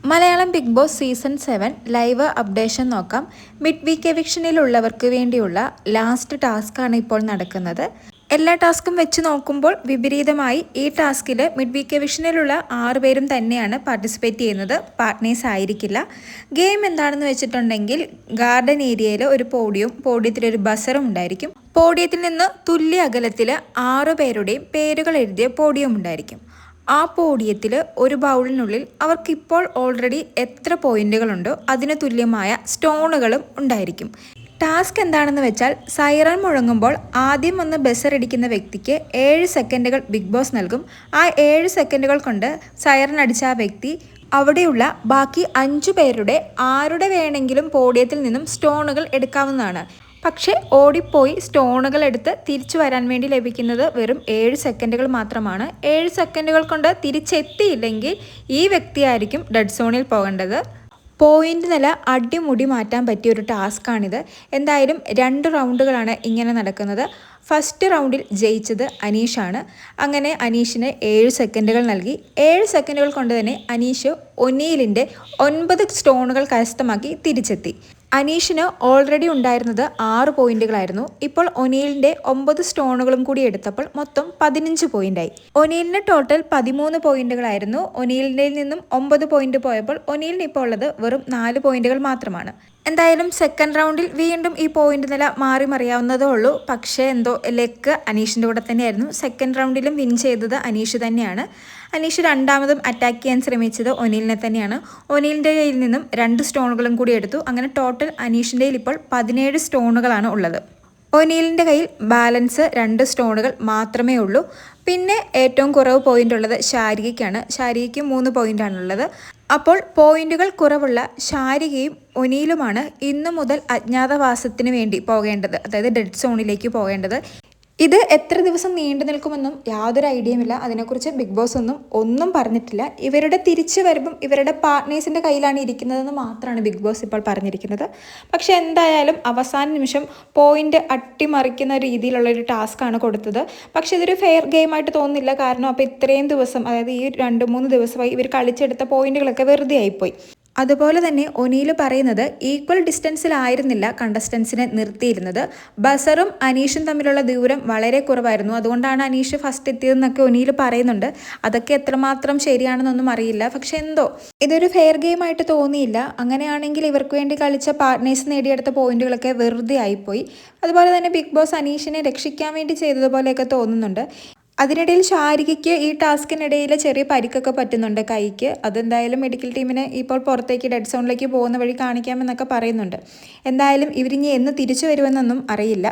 Malayalam big boss season 7 live updation നോക്കാം. Mid week എവിക്ഷനിലുള്ളവർക്ക് വേണ്ടിയുള്ള ലാസ്റ്റ് ടാസ്ക്കാണ് ഇപ്പോൾ നടക്കുന്നത്. എല്ലാ ടാസ്കും വെച്ച് നോക്കുമ്പോൾ വിപരീതമായി ഈ ടാസ്കിൽ മിഡ് വീക്ക് എവിക്ഷനിലുള്ള 6 പേരും തന്നെയാണ് പാർട്ടിസിപ്പേറ്റ് ചെയ്യുന്നത്. പാർട്ട്നേഴ്സ് ആയിരിക്കില്ല. ഗെയിം എന്താണെന്ന് വെച്ചിട്ടുണ്ടെങ്കിൽ ഗാർഡൻ ഏരിയയിൽ ഒരു പോഡിയത്തിൽ ഒരു ബസറും ഉണ്ടായിരിക്കും. പോഡിയത്തിൽ നിന്ന് തുല്യ അകലത്തിൽ 6 പേരുടെയും പേരുകൾ എഴുതിയ പോഡിയം ഉണ്ടായിരിക്കും. ആ പോഡിയത്തിൽ ഒരു ബൗളിനുള്ളിൽ അവർക്കിപ്പോൾ ഓൾറെഡി എത്ര പോയിന്റുകളുണ്ടോ അതിന് തുല്യമായ സ്റ്റോണുകളും ഉണ്ടായിരിക്കും. ടാസ്ക് എന്താണെന്ന് വെച്ചാൽ സൈറൺ മുഴങ്ങുമ്പോൾ ആദ്യം വന്ന് ബസർ അടിക്കുന്ന വ്യക്തിക്ക് 7 സെക്കൻഡുകൾ ബിഗ് ബോസ് നൽകും. ആ 7 സെക്കൻഡുകൾ കൊണ്ട് സൈറൺ അടിച്ച ആ വ്യക്തി അവിടെയുള്ള ബാക്കി 5 പേരുടെ ആരുടെ വേണമെങ്കിലും പോഡിയത്തിൽ നിന്നും സ്റ്റോണുകൾ എടുക്കാവുന്നതാണ്. പക്ഷേ ഓടിപ്പോയി സ്റ്റോണുകൾ എടുത്ത് തിരിച്ചു വരാൻ വേണ്ടി ലഭിക്കുന്നത് വെറും 7 സെക്കൻഡുകൾ മാത്രമാണ്. 7 സെക്കൻഡുകൾ കൊണ്ട് തിരിച്ചെത്തിയില്ലെങ്കിൽ ഈ വ്യക്തിയായിരിക്കും ഡെഡ് സോണിൽ പോകേണ്ടത്. പോയിന്റ് നില അടിമുടി മാറ്റാൻ പറ്റിയ ഒരു ടാസ്ക്കാണിത്. എന്തായാലും 2 റൗണ്ടുകളാണ് ഇങ്ങനെ നടക്കുന്നത്. ഫസ്റ്റ് റൗണ്ടിൽ ജയിച്ചത് അനീഷാണ്. അങ്ങനെ അനീഷിന് 7 സെക്കൻഡുകൾ നൽകി. 7 സെക്കൻഡുകൾ കൊണ്ട് തന്നെ അനീഷ് ഒനീലിൻ്റെ 9 സ്റ്റോണുകൾ കരസ്ഥമാക്കി തിരിച്ചെത്തി. അനീഷിന് ഓൾറെഡി ഉണ്ടായിരുന്നത് 6 പോയിന്റുകളായിരുന്നു. ഇപ്പോൾ ഒനീലിൻ്റെ 9 സ്റ്റോണുകളും കൂടി എടുത്തപ്പോൾ മൊത്തം 15 പോയിന്റായി. ഒനീലിന് ടോട്ടൽ 13 പോയിന്റുകളായിരുന്നു. ഒനീലിൻ്റെ നിന്നും 9 പോയിന്റ് പോയപ്പോൾ ഒനീലിന് ഇപ്പോൾ ഉള്ളത് വെറും 4 പോയിന്റുകൾ മാത്രമാണ്. എന്തായാലും സെക്കൻഡ് റൗണ്ടിൽ വീണ്ടും ഈ പോയിന്റ് നില മാറി മറിയാവുന്നതേ ഉള്ളൂ. പക്ഷേ എന്തോ ലെക്ക് അനീഷിൻ്റെ കൂടെ തന്നെയായിരുന്നു. സെക്കൻഡ് റൗണ്ടിലും വിൻ ചെയ്തത് അനീഷ് തന്നെയാണ്. അനീഷ് രണ്ടാമതും അറ്റാക്ക് ചെയ്യാൻ ശ്രമിച്ചത് ഒനീലിനെ തന്നെയാണ്. ഒനീലിൻ്റെ കയ്യിൽ നിന്നും 2 സ്റ്റോണുകളും കൂടി എടുത്തു. അങ്ങനെ ടോട്ടൽ അനീഷിൻ്റെ കയ്യിൽ ഇപ്പോൾ 17 സ്റ്റോണുകളാണ് ഉള്ളത്. ഒനീലിൻ്റെ കയ്യിൽ ബാലൻസ് 2 സ്റ്റോണുകൾ മാത്രമേ ഉള്ളൂ. പിന്നെ ഏറ്റവും കുറവ് പോയിന്റ് ഉള്ളത് ശാരികയ്ക്കാണ്. ശാരികയ്ക്ക് 3 പോയിന്റാണുള്ളത്. അപ്പോൾ പോയിന്റുകൾ കുറവുള്ള ശാരികയും ഒനീലുമാണ് ഇന്നു മുതൽ അജ്ഞാതവാസത്തിന് വേണ്ടി പോകേണ്ടത്, അതായത് ഡെഡ് സോണിലേക്ക് പോകേണ്ടത്. ഇത് എത്ര ദിവസം നീണ്ടു നിൽക്കുമെന്നും യാതൊരു ഐഡിയയുമില്ല. അതിനെക്കുറിച്ച് ബിഗ് ബോസ് ഒന്നും പറഞ്ഞിട്ടില്ല. ഇവരുടെ തിരിച്ചു വരവും ഇവരുടെ പാർട്ട്നേഴ്സിൻ്റെ കയ്യിലാണ് ഇരിക്കുന്നതെന്ന് മാത്രമാണ് ബിഗ് ബോസ് ഇപ്പോൾ പറഞ്ഞിരിക്കുന്നത്. പക്ഷേ എന്തായാലും അവസാന നിമിഷം പോയിന്റ് അട്ടിമറിക്കുന്ന രീതിയിലുള്ളൊരു ടാസ്ക്കാണ് കൊടുത്തത്. പക്ഷേ ഇതൊരു ഫെയർ ഗെയിമായിട്ട് തോന്നുന്നില്ല. കാരണം അപ്പോൾ ഇത്രയും ദിവസം, അതായത് ഈ 2-3 ദിവസമായി ഇവർ കളിച്ചെടുത്ത പോയിന്റുകളൊക്കെ വെറുതെ ആയിപ്പോയി. അതുപോലെ തന്നെ ഒനീൽ പറയുന്നത് ഈക്വൽ ഡിസ്റ്റൻസിലായിരുന്നില്ല കണ്ടസ്റ്റൻസിനെ നിർത്തിയിരുന്നത്. ബസറും അനീഷും തമ്മിലുള്ള ദൂരം വളരെ കുറവായിരുന്നു. അതുകൊണ്ടാണ് അനീഷ് ഫസ്റ്റ് എത്തിയതെന്നൊക്കെ ഒനീൽ പറയുന്നുണ്ട്. അതൊക്കെ എത്രമാത്രം ശരിയാണെന്നൊന്നും അറിയില്ല. പക്ഷെ എന്തോ ഇതൊരു ഫെയർ ഗെയിമായിട്ട് തോന്നിയില്ല. അങ്ങനെയാണെങ്കിൽ ഇവർക്ക് വേണ്ടി കളിച്ച പാർട്ട്നേഴ്സ് നേടിയെടുത്ത പോയിന്റുകളൊക്കെ വെറുതെ ആയിപ്പോയി. അതുപോലെ തന്നെ ബിഗ് ബോസ് അനീഷിനെ രക്ഷിക്കാൻ വേണ്ടി ചെയ്തതുപോലെയൊക്കെ തോന്നുന്നുണ്ട്. അതിനിടയിൽ ശാരികയ്ക്ക് ഈ ടാസ്കിനിടയിൽ ചെറിയ പരിക്കൊക്കെ പറ്റുന്നുണ്ട് കൈക്ക്. അതെന്തായാലും മെഡിക്കൽ ടീമിനെ ഇപ്പോൾ പുറത്തേക്ക് ഡെഡ് സോണിലേക്ക് പോകുന്ന വഴി കാണിക്കാമെന്നൊക്കെ പറയുന്നുണ്ട്. എന്തായാലും ഇവരിനി എന്ന് തിരിച്ചു വരുമെന്നൊന്നും അറിയില്ല.